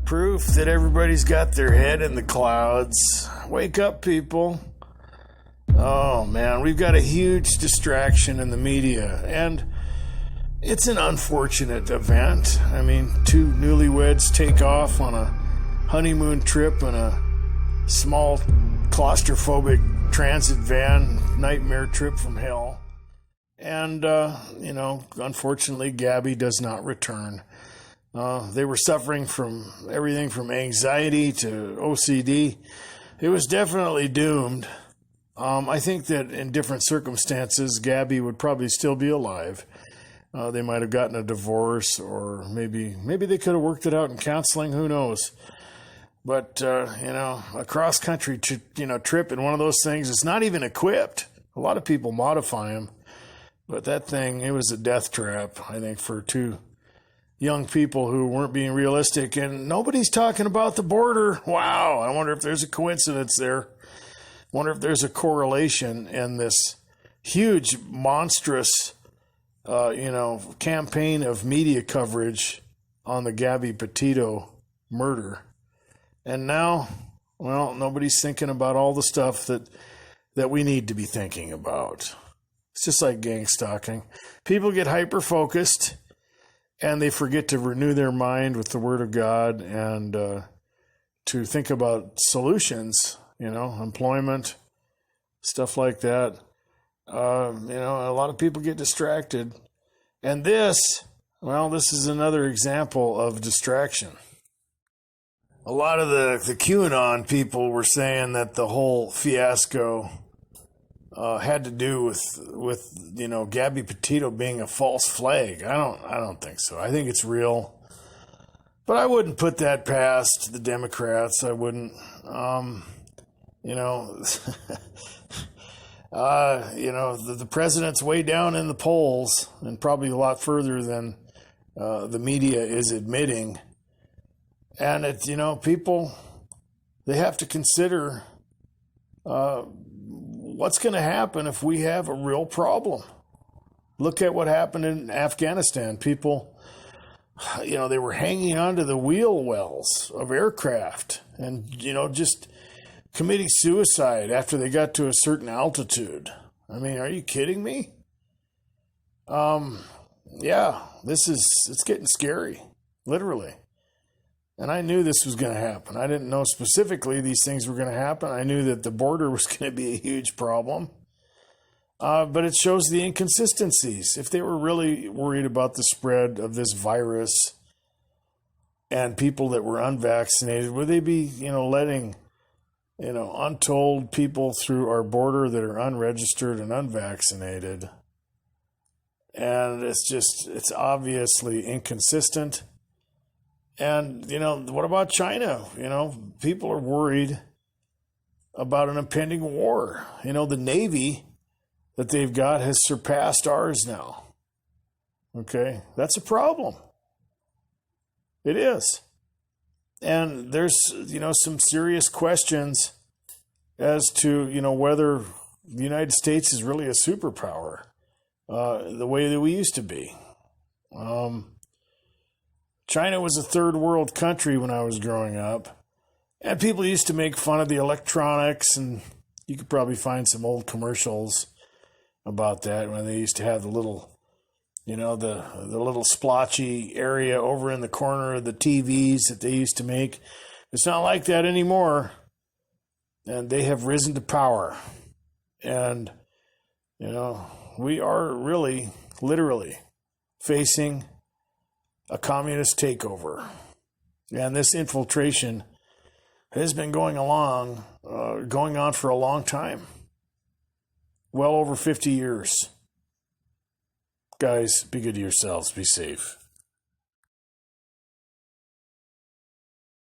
Proof that everybody's got their head in the clouds. Wake up, people. Oh, man, we've got a huge distraction in the media, and it's an unfortunate event. I mean, two newlyweds take off on a honeymoon trip in a small claustrophobic transit van, nightmare trip from hell. And, unfortunately, Gabby does not return. They were suffering from everything from anxiety to OCD. It was definitely doomed. I think that in different circumstances, Gabby would probably still be alive. They might have gotten a divorce, or maybe they could have worked it out in counseling. Who knows? But, a cross-country trip in one of those things is not even equipped. A lot of people modify them. But that thing, it was a death trap, I think, for two young people who weren't being realistic. And nobody's talking about the border. Wow, I wonder if there's a coincidence there. I wonder if there's a correlation in this huge, monstrous, campaign of media coverage on the Gabby Petito murder. And now, well, nobody's thinking about all the stuff that we need to be thinking about. It's just like gang stalking. People get hyper-focused, and they forget to renew their mind with the Word of God and to think about solutions, employment, stuff like that. A lot of people get distracted. And this is another example of distraction. A lot of the QAnon people were saying that the whole fiasco had to do with Gabby Petito being a false flag. I don't think so. I think it's real, but I wouldn't put that past the Democrats. I wouldn't. The president's way down in the polls, and probably a lot further than the media is admitting. And it's people, they have to consider what's going to happen if we have a real problem. Look at what happened in Afghanistan. People, they were hanging onto the wheel wells of aircraft and, just committing suicide after they got to a certain altitude. I mean, are you kidding me? It's getting scary, literally. And I knew this was going to happen. I didn't know specifically these things were going to happen. I knew that the border was going to be a huge problem. But it shows the inconsistencies. If they were really worried about the spread of this virus and people that were unvaccinated, would they be, letting, untold people through our border that are unregistered and unvaccinated? And it's obviously inconsistent. And, what about China? People are worried about an impending war. The Navy that they've got has surpassed ours now. Okay? That's a problem. It is. And there's, some serious questions as to, whether the United States is really a superpower the way that we used to be. China was a third world country when I was growing up, and people used to make fun of the electronics, and you could probably find some old commercials about that when they used to have the little, the little splotchy area over in the corner of the TVs that they used to make. It's not like that anymore, and they have risen to power, and, we are really, literally facing a communist takeover. And this infiltration has been going on for a long time. Well over 50 years. Guys, be good to yourselves. Be safe.